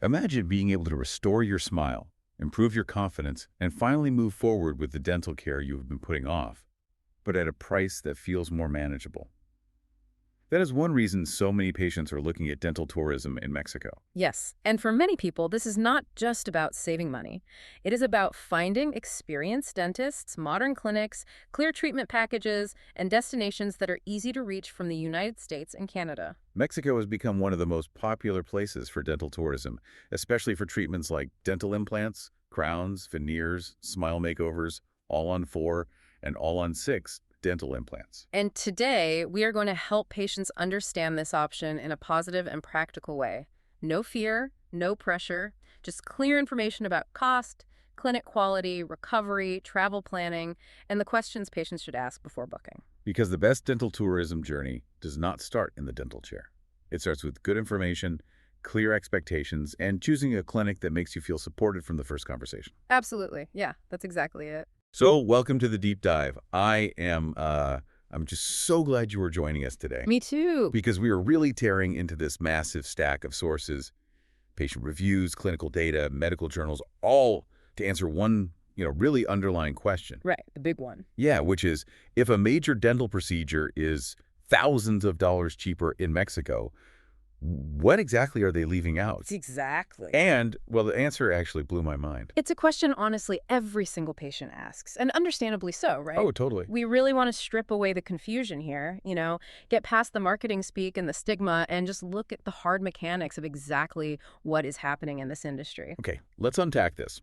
Imagine being able to restore your smile, improve your confidence, and finally move forward with the dental care you have been putting off, but at a price that feels more manageable. That is one reason so many patients are looking at dental tourism in Mexico. Yes, and for many people, this is not just about saving money. It is about finding experienced dentists, modern clinics, clear treatment packages, and destinations that are easy to reach from the United States and Canada. Mexico has become one of the most popular places for dental tourism, especially for treatments like dental implants, crowns, veneers, smile makeovers, all-on-4, and all-on-6 dental implants. And today, we are going to help patients understand this option in a positive and practical way. No fear, no pressure, just clear information about cost, clinic quality, recovery, travel planning, and the questions patients should ask before booking. Because the best dental tourism journey does not start in the dental chair. It starts with good information, clear expectations, and choosing a clinic that makes you feel supported from the first conversation. Absolutely. Yeah, that's exactly it. So, welcome to the deep dive. I'm just so glad you were joining us today. Me too. Because we are really tearing into this massive stack of sources, patient reviews, clinical data, medical journals, all to answer one, really underlying question. Right, the big one. Yeah, which is, if a major dental procedure is thousands of dollars cheaper in Mexico, what exactly are they leaving out? Exactly. And, well, the answer actually blew my mind. It's a question, honestly, every single patient asks, and understandably so, right? Oh, totally. We really want to strip away the confusion here, get past the marketing speak and the stigma, and just look at the hard mechanics of exactly what is happening in this industry. Okay, let's unpack this.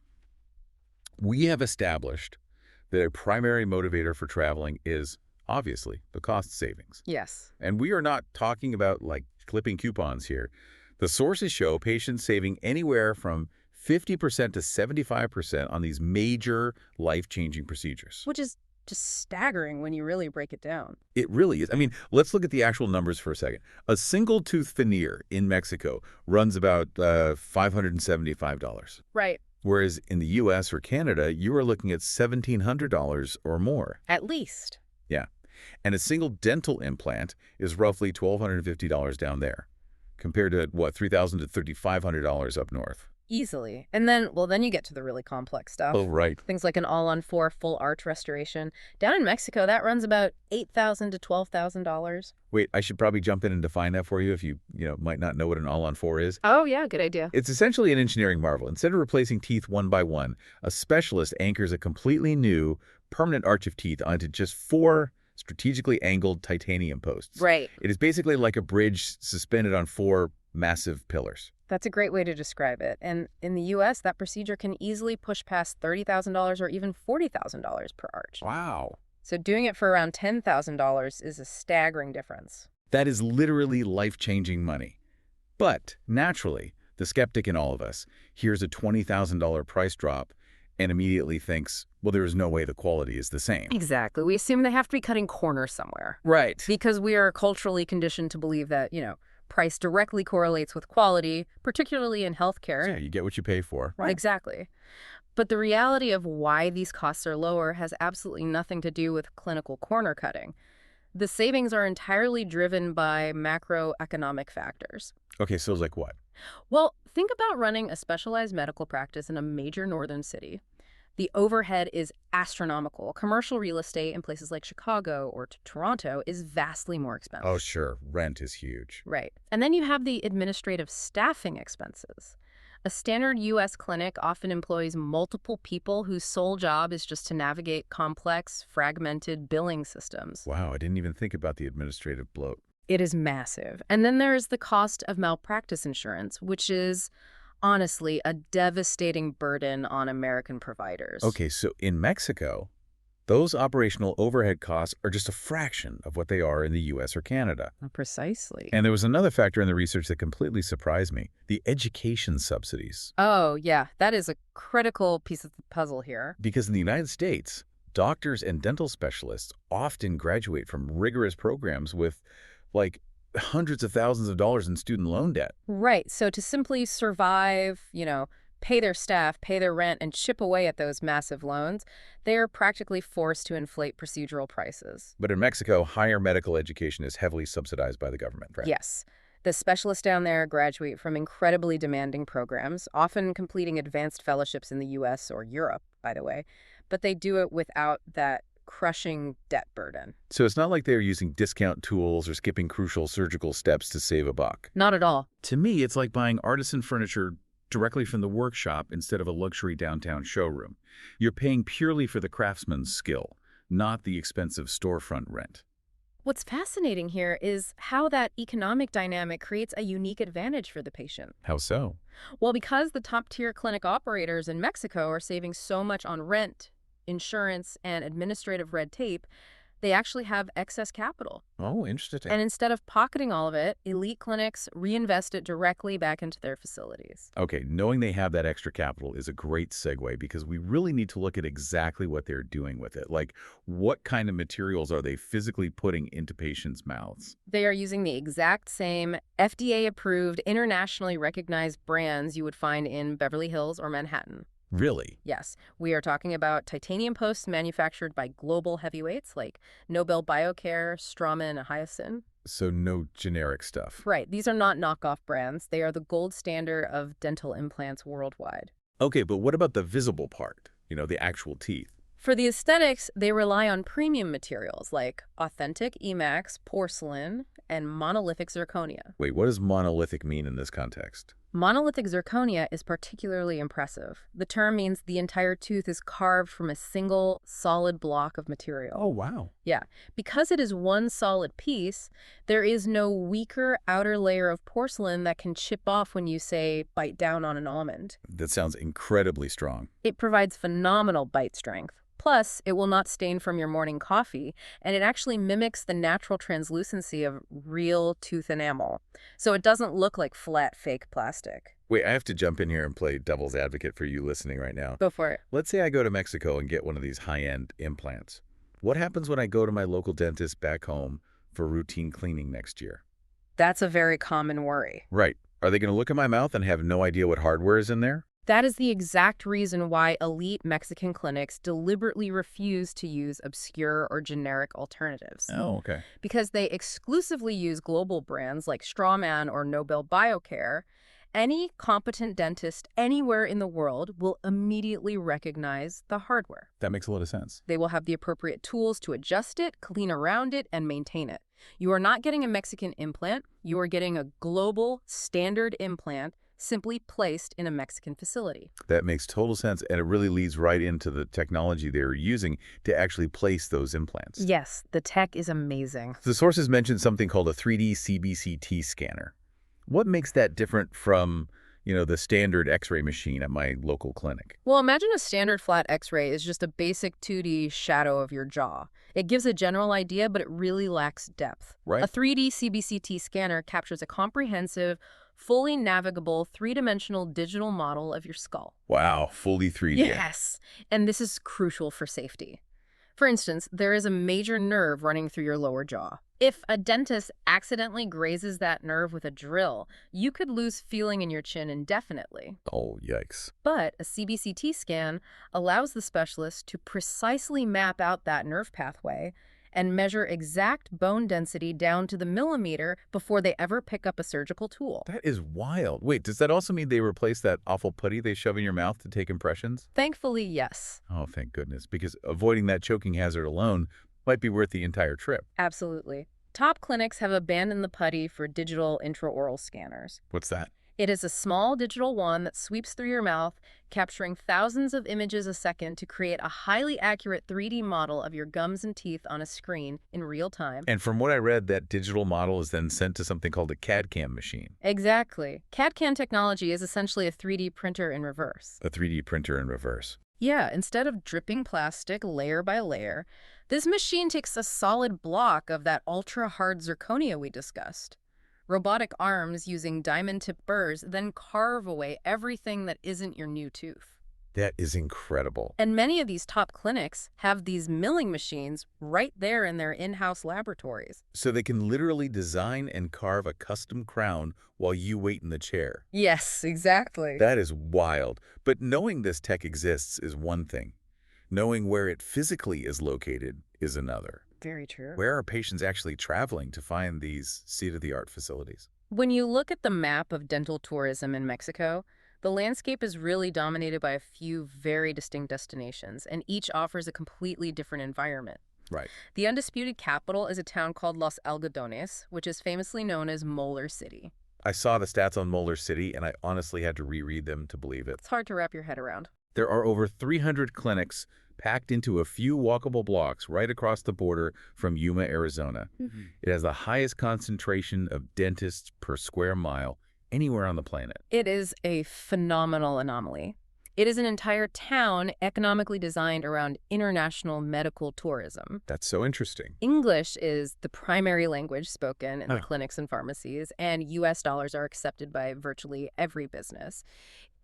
We have established that a primary motivator for traveling is, obviously, the cost savings. Yes. And we are not talking about, clipping coupons here. The sources show patients saving anywhere from 50% to 75% on these major life-changing procedures. Which is just staggering when you really break it down. It really is. I mean, let's look at the actual numbers for a second. A single tooth veneer in Mexico runs about $575. Right. Whereas in the U.S. or Canada, you are looking at $1,700 or more. At least. Yeah. And a single dental implant is roughly $1,250 down there, compared to, $3,000 to $3,500 up north. Easily. And then you get to the really complex stuff. Oh, right. Things like an all-on-4 full arch restoration. Down in Mexico, that runs about $8,000 to $12,000. Wait, I should probably jump in and define that for you if you might not know what an all-on-4 is. Oh, yeah, good idea. It's essentially an engineering marvel. Instead of replacing teeth one by one, a specialist anchors a completely new, permanent arch of teeth onto just 4 strategically angled titanium posts. Right. It is basically like a bridge suspended on 4 massive pillars. That's a great way to describe it. And in the U.S., that procedure can easily push past $30,000 or even $40,000 per arch. Wow. So doing it for around $10,000 is a staggering difference. That is literally life-changing money. But naturally, the skeptic in all of us hears a $20,000 price drop and immediately thinks, well, there is no way the quality is the same. Exactly. We assume they have to be cutting corners somewhere. Right. Because we are culturally conditioned to believe that, price directly correlates with quality, particularly in healthcare. Yeah, you get what you pay for. Right. Exactly. But the reality of why these costs are lower has absolutely nothing to do with clinical corner cutting. The savings are entirely driven by macroeconomic factors. Okay, so like what? Well, think about running a specialized medical practice in a major northern city. The overhead is astronomical. Commercial real estate in places like Chicago or Toronto is vastly more expensive. Oh, sure. Rent is huge. Right. And then you have the administrative staffing expenses. A standard U.S. clinic often employs multiple people whose sole job is just to navigate complex, fragmented billing systems. Wow, I didn't even think about the administrative bloat. It is massive. And then there is the cost of malpractice insurance, which is honestly a devastating burden on American providers. Okay, so in Mexico, those operational overhead costs are just a fraction of what they are in the U.S. or Canada. Precisely. And there was another factor in the research that completely surprised me, the education subsidies. Oh, yeah, that is a critical piece of the puzzle here. Because in the United States, doctors and dental specialists often graduate from rigorous programs with, hundreds of thousands of dollars in student loan debt. Right. So to simply survive, pay their staff, pay their rent, and chip away at those massive loans, they are practically forced to inflate procedural prices. But in Mexico, higher medical education is heavily subsidized by the government, right? Yes. The specialists down there graduate from incredibly demanding programs, often completing advanced fellowships in the US or Europe, by the way, but they do it without that crushing debt burden. So it's not like they're using discount tools or skipping crucial surgical steps to save a buck. Not at all. To me, it's like buying artisan furniture directly from the workshop instead of a luxury downtown showroom. You're paying purely for the craftsman's skill, not the expensive storefront rent. What's fascinating here is how that economic dynamic creates a unique advantage for the patient. How so? Well, because the top-tier clinic operators in Mexico are saving so much on rent, insurance, and administrative red tape, they actually have excess capital. Oh, interesting. And instead of pocketing all of it, elite clinics reinvest it directly back into their facilities. Okay, knowing they have that extra capital is a great segue because we really need to look at exactly what they're doing with it. Like, what kind of materials are they physically putting into patients' mouths? They are using the exact same FDA-approved, internationally recognized brands you would find in Beverly Hills or Manhattan. Really? Yes, we are talking about titanium posts manufactured by global heavyweights like Nobel Biocare, Straumann, and Hyacin. So no generic stuff. Right, these are not knockoff brands. They are the gold standard of dental implants worldwide. Okay, but what about the visible part? The actual teeth. For the aesthetics, they rely on premium materials like authentic Emax, porcelain, and monolithic zirconia. Wait, what does monolithic mean in this context? Monolithic zirconia is particularly impressive. The term means the entire tooth is carved from a single, solid block of material. Oh, wow. Yeah, because it is one solid piece, there is no weaker outer layer of porcelain that can chip off when you, say, bite down on an almond. That sounds incredibly strong. It provides phenomenal bite strength. Plus, it will not stain from your morning coffee, and it actually mimics the natural translucency of real tooth enamel. So it doesn't look like flat, fake plastic. Wait, I have to jump in here and play devil's advocate for you listening right now. Go for it. Let's say I go to Mexico and get one of these high-end implants. What happens when I go to my local dentist back home for routine cleaning next year? That's a very common worry. Right. Are they going to look at my mouth and have no idea what hardware is in there? That is the exact reason why elite Mexican clinics deliberately refuse to use obscure or generic alternatives. Oh, okay. Because they exclusively use global brands like Straumann or Nobel Biocare, any competent dentist anywhere in the world will immediately recognize the hardware. That makes a lot of sense. They will have the appropriate tools to adjust it, clean around it, and maintain it. You are not getting a Mexican implant. You are getting a global standard implant simply placed in a Mexican facility. That makes total sense, and it really leads right into the technology they're using to actually place those implants. Yes, the tech is amazing. The sources mentioned something called a 3D CBCT scanner. What makes that different from, the standard X-ray machine at my local clinic? Well, imagine a standard flat X-ray is just a basic 2D shadow of your jaw. It gives a general idea, but it really lacks depth. Right. A 3D CBCT scanner captures a comprehensive, fully navigable, three-dimensional digital model of your skull. Wow, fully 3D. Yes, and this is crucial for safety. For instance, there is a major nerve running through your lower jaw. If a dentist accidentally grazes that nerve with a drill, you could lose feeling in your chin indefinitely. Oh, yikes. But a CBCT scan allows the specialist to precisely map out that nerve pathway and measure exact bone density down to the millimeter before they ever pick up a surgical tool. That is wild. Wait, does that also mean they replace that awful putty they shove in your mouth to take impressions? Thankfully, yes. Oh, thank goodness, because avoiding that choking hazard alone might be worth the entire trip. Absolutely. Top clinics have abandoned the putty for digital intraoral scanners. What's that? It is a small digital wand that sweeps through your mouth, capturing thousands of images a second to create a highly accurate 3D model of your gums and teeth on a screen in real time. And from what I read, that digital model is then sent to something called a CAD/CAM machine. Exactly. CAD/CAM technology is essentially a 3D printer in reverse. A 3D printer in reverse. Yeah, instead of dripping plastic layer by layer, this machine takes a solid block of that ultra-hard zirconia we discussed. Robotic arms using diamond-tipped burrs then carve away everything that isn't your new tooth. That is incredible. And many of these top clinics have these milling machines right there in their in-house laboratories. So they can literally design and carve a custom crown while you wait in the chair. Yes, exactly. That is wild. But knowing this tech exists is one thing. Knowing where it physically is located is another. Very true. Where are patients actually traveling to find these state-of-the-art facilities? When you look at the map of dental tourism in Mexico, the landscape is really dominated by a few very distinct destinations, and each offers a completely different environment. Right. The undisputed capital is a town called Los Algodones, which is famously known as Molar City. I saw the stats on Molar City, and I honestly had to reread them to believe it. It's hard to wrap your head around. There are over 300 clinics packed into a few walkable blocks right across the border from Yuma, Arizona. It has the highest concentration of dentists per square mile anywhere on the planet. It is a phenomenal anomaly. It is an entire town economically designed around international medical tourism. That's so interesting. English is the primary language spoken in the Oh. clinics and pharmacies, and U.S. dollars are accepted by virtually every business.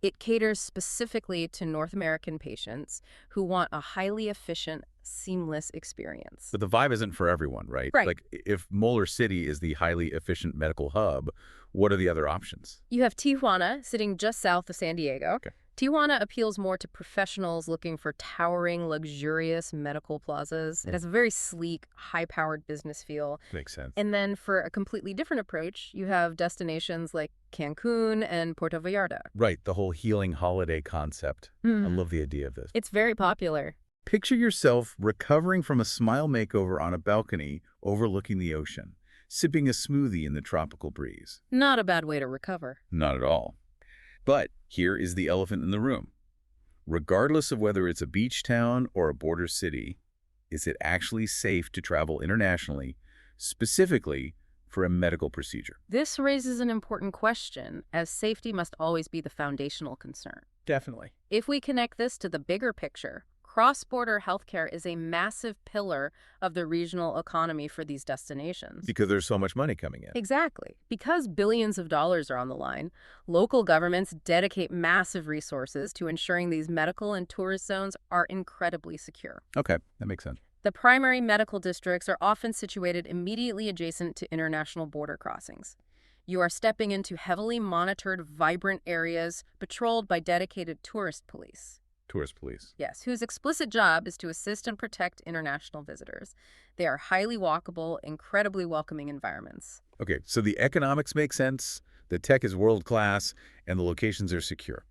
It caters specifically to North American patients who want a highly efficient, seamless experience. But the vibe isn't for everyone, right? Right. Like, if Molar City is the highly efficient medical hub, what are the other options? You have Tijuana, sitting just south of San Diego. Okay. Tijuana appeals more to professionals looking for towering, luxurious medical plazas. It has a very sleek, high-powered business feel. Makes sense. And then for a completely different approach, you have destinations like Cancun and Puerto Vallarta. Right, the whole healing holiday concept. I love the idea of this. It's very popular. Picture yourself recovering from a smile makeover on a balcony overlooking the ocean, sipping a smoothie in the tropical breeze. Not a bad way to recover. Not at all. But here is the elephant in the room. Regardless of whether it's a beach town or a border city, is it actually safe to travel internationally, specifically for a medical procedure? This raises an important question, as safety must always be the foundational concern. Definitely. If we connect this to the bigger picture, cross-border healthcare is a massive pillar of the regional economy for these destinations. Because there's so much money coming in. Exactly. Because billions of dollars are on the line, local governments dedicate massive resources to ensuring these medical and tourist zones are incredibly secure. Okay, that makes sense. The primary medical districts are often situated immediately adjacent to international border crossings. You are stepping into heavily monitored, vibrant areas patrolled by dedicated tourist police. Tourist police. Yes, whose explicit job is to assist and protect international visitors. They are highly walkable, incredibly welcoming environments. Okay, so the economics make sense, the tech is world-class, and the locations are secure.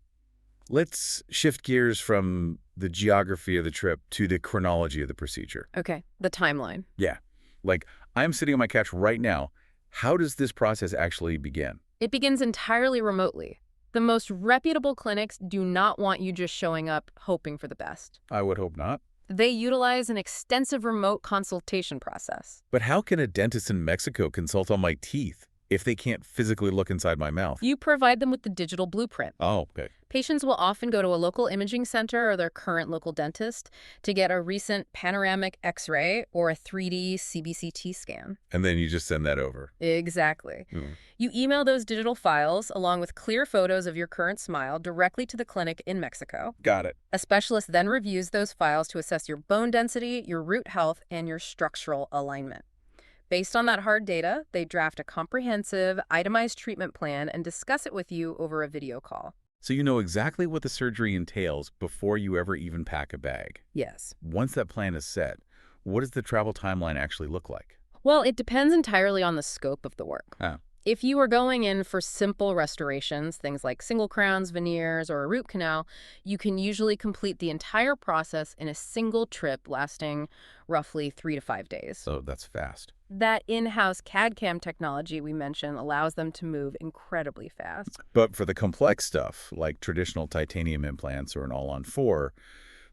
Let's shift gears from the geography of the trip to the chronology of the procedure. Okay, the timeline. Yeah, like I'm sitting on my couch right now. How does this process actually begin? It begins entirely remotely. The most reputable clinics do not want you just showing up hoping for the best. I would hope not. They utilize an extensive remote consultation process. But how can a dentist in Mexico consult on my teeth if they can't physically look inside my mouth? You provide them with the digital blueprint. Oh, okay. Patients will often go to a local imaging center or their current local dentist to get a recent panoramic X-ray or a 3D CBCT scan. And then you just send that over. Exactly. You email those digital files along with clear photos of your current smile directly to the clinic in Mexico. Got it. A specialist then reviews those files to assess your bone density, your root health, and your structural alignment. Based on that hard data, they draft a comprehensive, itemized treatment plan and discuss it with you over a video call. So you know exactly what the surgery entails before you ever even pack a bag. Yes. Once that plan is set, what does the travel timeline actually look like? Well, it depends entirely on the scope of the work. Ah. If you are going in for simple restorations, things like single crowns, veneers, or a root canal, you can usually complete the entire process in a single trip lasting roughly 3 to 5 days. So that's fast. That in-house CAD/CAM technology we mentioned allows them to move incredibly fast. But for the complex stuff, like traditional titanium implants or an all-on-4,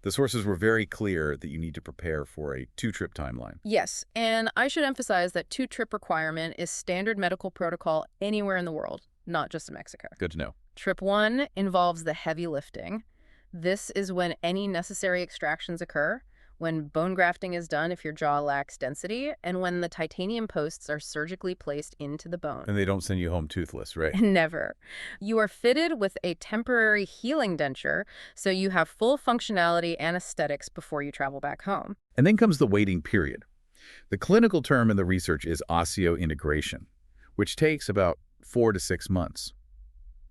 the sources were very clear that you need to prepare for a 2-trip timeline. Yes, and I should emphasize that 2-trip requirement is standard medical protocol anywhere in the world, not just in Mexico. Good to know. Trip 1 involves the heavy lifting. This is when any necessary extractions occur, when bone grafting is done if your jaw lacks density, and when the titanium posts are surgically placed into the bone. And they don't send you home toothless, right? Never. You are fitted with a temporary healing denture, so you have full functionality and aesthetics before you travel back home. And then comes the waiting period. The clinical term in the research is osseointegration, which takes about 4 to 6 months.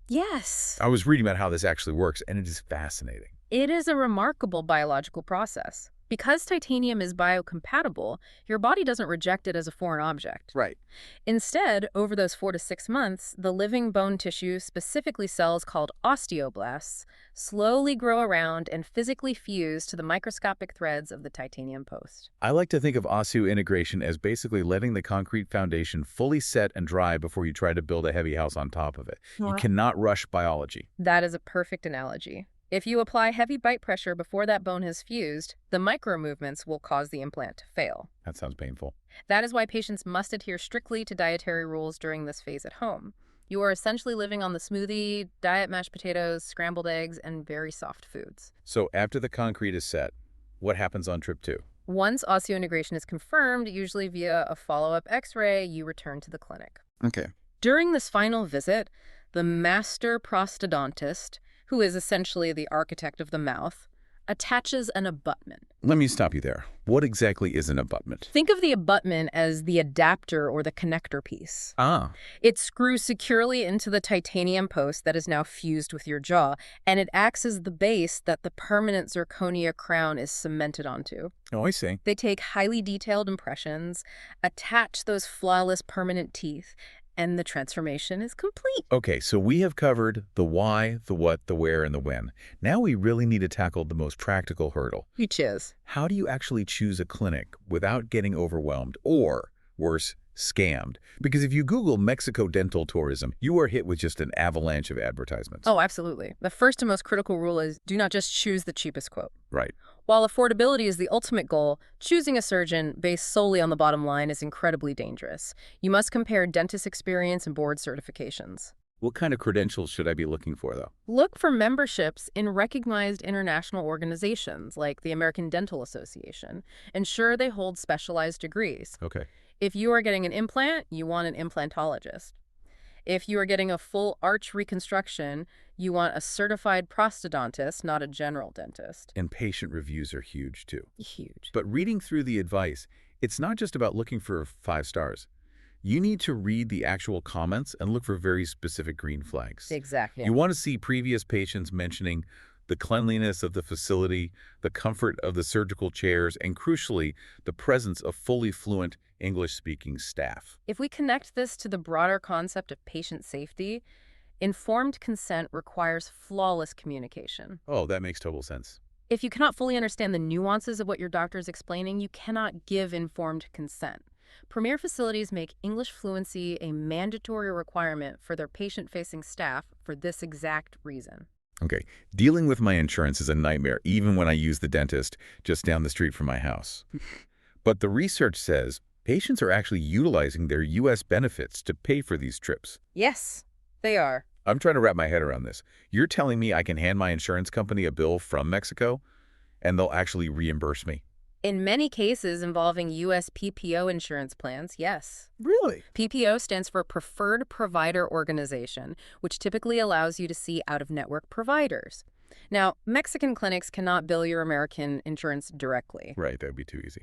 Yes. I was reading about how this actually works, and it is fascinating. It is a remarkable biological process. Because titanium is biocompatible, your body doesn't reject it as a foreign object. Right. Instead, over those 4 to 6 months, the living bone tissue, specifically cells called osteoblasts, slowly grow around and physically fuse to the microscopic threads of the titanium post. I like to think of osseointegration as basically letting the concrete foundation fully set and dry before you try to build a heavy house on top of it. You cannot rush biology. That is a perfect analogy. If you apply heavy bite pressure before that bone has fused, the micro movements will cause the implant to fail. That sounds painful. That is why patients must adhere strictly to dietary rules during this phase at home. You are essentially living on the smoothie, diet mashed potatoes, scrambled eggs, and very soft foods. So after the concrete is set, what happens on trip 2? Once osseointegration is confirmed, usually via a follow-up x-ray, you return to the clinic. Okay. During this final visit, the master prosthodontist, who is essentially the architect of the mouth, attaches an abutment. Let me stop you there. What exactly is an abutment? Think of the abutment as the adapter or the connector piece. Ah. It screws securely into the titanium post that is now fused with your jaw, and it acts as the base that the permanent zirconia crown is cemented onto. Oh, I see. They take highly detailed impressions, attach those flawless permanent teeth, and the transformation is complete. Okay, so we have covered the why, the what, the where, and the when. Now we really need to tackle the most practical hurdle. Which is? How do you actually choose a clinic without getting overwhelmed or, worse, scammed? Because if you Google Mexico dental tourism, you are hit with just an avalanche of advertisements. Oh, absolutely. The first and most critical rule is do not just choose the cheapest quote. Right. While affordability is the ultimate goal, choosing a surgeon based solely on the bottom line is incredibly dangerous. You must compare dentist experience and board certifications. What kind of credentials should I be looking for, though? Look for memberships in recognized international organizations like the American Dental Association. Ensure they hold specialized degrees. Okay. If you are getting an implant, you want an implantologist. If you are getting a full arch reconstruction, you want a certified prosthodontist, not a general dentist. And patient reviews are huge, too. Huge. But reading through the advice, it's not just about looking for 5 stars. You need to read the actual comments and look for very specific green flags. Exactly. You want to see previous patients mentioning the cleanliness of the facility, the comfort of the surgical chairs, and crucially, the presence of fully fluent English-speaking staff. If we connect this to the broader concept of patient safety, informed consent requires flawless communication. Oh, that makes total sense. If you cannot fully understand the nuances of what your doctor is explaining, you cannot give informed consent. Premier facilities make English fluency a mandatory requirement for their patient-facing staff for this exact reason. Okay, dealing with my insurance is a nightmare, even when I use the dentist just down the street from my house. But the research says patients are actually utilizing their U.S. benefits to pay for these trips. Yes, they are. I'm trying to wrap my head around this. You're telling me I can hand my insurance company a bill from Mexico, and they'll actually reimburse me? In many cases involving U.S. PPO insurance plans, yes. Really? PPO stands for Preferred Provider Organization, which typically allows you to see out-of-network providers. Now, Mexican clinics cannot bill your American insurance directly. Right, that would be too easy.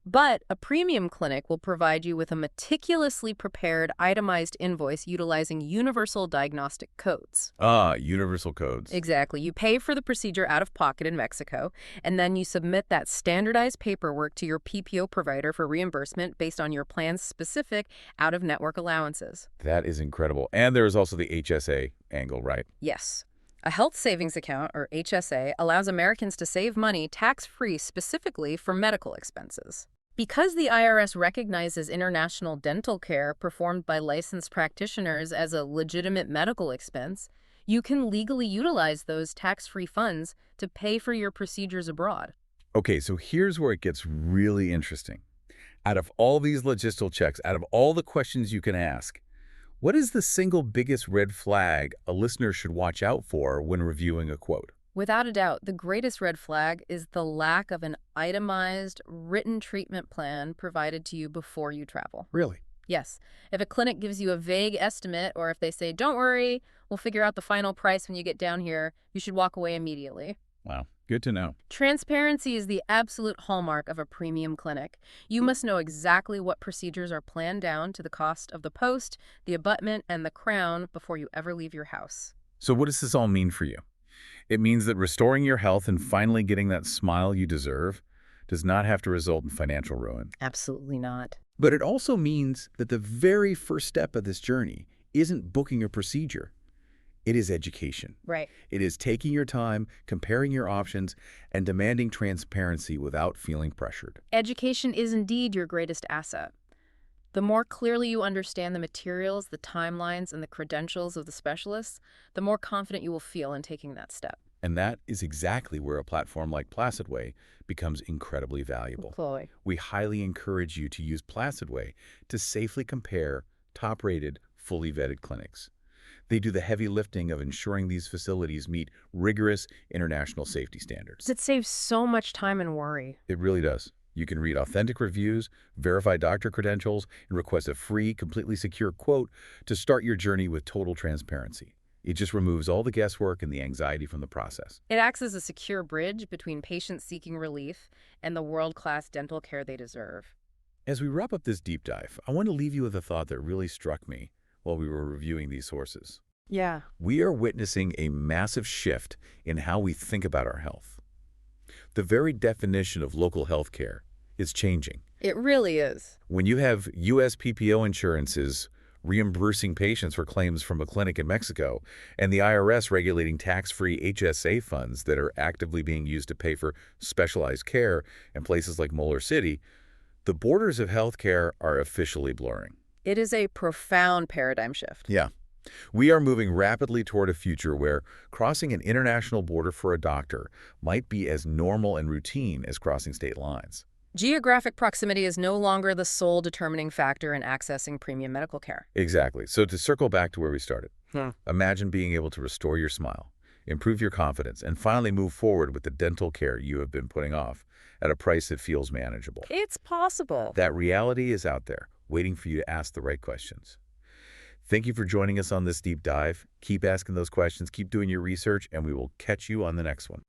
But a premium clinic will provide you with a meticulously prepared, itemized invoice utilizing universal diagnostic codes. Ah, universal codes. Exactly. You pay for the procedure out of pocket in Mexico, and then you submit that standardized paperwork to your PPO provider for reimbursement based on your plan's specific out-of-network allowances. That is incredible. And there is also the HSA angle, right? Yes. A health savings account, or HSA, allows Americans to save money tax-free specifically for medical expenses. Because the IRS recognizes international dental care performed by licensed practitioners as a legitimate medical expense, you can legally utilize those tax-free funds to pay for your procedures abroad. Okay, so here's where it gets really interesting. Out of all these logistical checks, out of all the questions you can ask, what is the single biggest red flag a listener should watch out for when reviewing a quote? Without a doubt, the greatest red flag is the lack of an itemized, written treatment plan provided to you before you travel. Really? Yes. If a clinic gives you a vague estimate, or if they say, don't worry, we'll figure out the final price when you get down here, you should walk away immediately. Wow, good to know. Transparency is the absolute hallmark of a premium clinic. You must know exactly what procedures are planned down to the cost of the post, the abutment, and the crown before you ever leave your house. So what does this all mean for you? It means that restoring your health and finally getting that smile you deserve does not have to result in financial ruin. Absolutely not. But it also means that the very first step of this journey isn't booking a procedure. It is education. Right. It is taking your time, comparing your options, and demanding transparency without feeling pressured. Education is indeed your greatest asset. The more clearly you understand the materials, the timelines, and the credentials of the specialists, the more confident you will feel in taking that step. And that is exactly where a platform like PlacidWay becomes incredibly valuable. Chloe. We highly encourage you to use PlacidWay to safely compare top-rated, fully vetted clinics. They do the heavy lifting of ensuring these facilities meet rigorous international safety standards. It saves so much time and worry. It really does. You can read authentic reviews, verify doctor credentials, and request a free, completely secure quote to start your journey with total transparency. It just removes all the guesswork and the anxiety from the process. It acts as a secure bridge between patients seeking relief and the world-class dental care they deserve. As we wrap up this deep dive, I want to leave you with a thought that really struck me while we were reviewing these sources. Yeah. We are witnessing a massive shift in how we think about our health. The very definition of local health care is changing. It really is. When you have U.S. PPO insurances reimbursing patients for claims from a clinic in Mexico, and the IRS regulating tax-free HSA funds that are actively being used to pay for specialized care in places like Molar City, the borders of healthcare are officially blurring. It is a profound paradigm shift. Yeah. We are moving rapidly toward a future where crossing an international border for a doctor might be as normal and routine as crossing state lines. Geographic proximity is no longer the sole determining factor in accessing premium medical care. Exactly. So to circle back to where we started, Hmm. imagine being able to restore your smile, improve your confidence, and finally move forward with the dental care you have been putting off at a price that feels manageable. It's possible. That reality is out there, waiting for you to ask the right questions. Thank you for joining us on this deep dive. Keep asking those questions, keep doing your research, and we will catch you on the next one.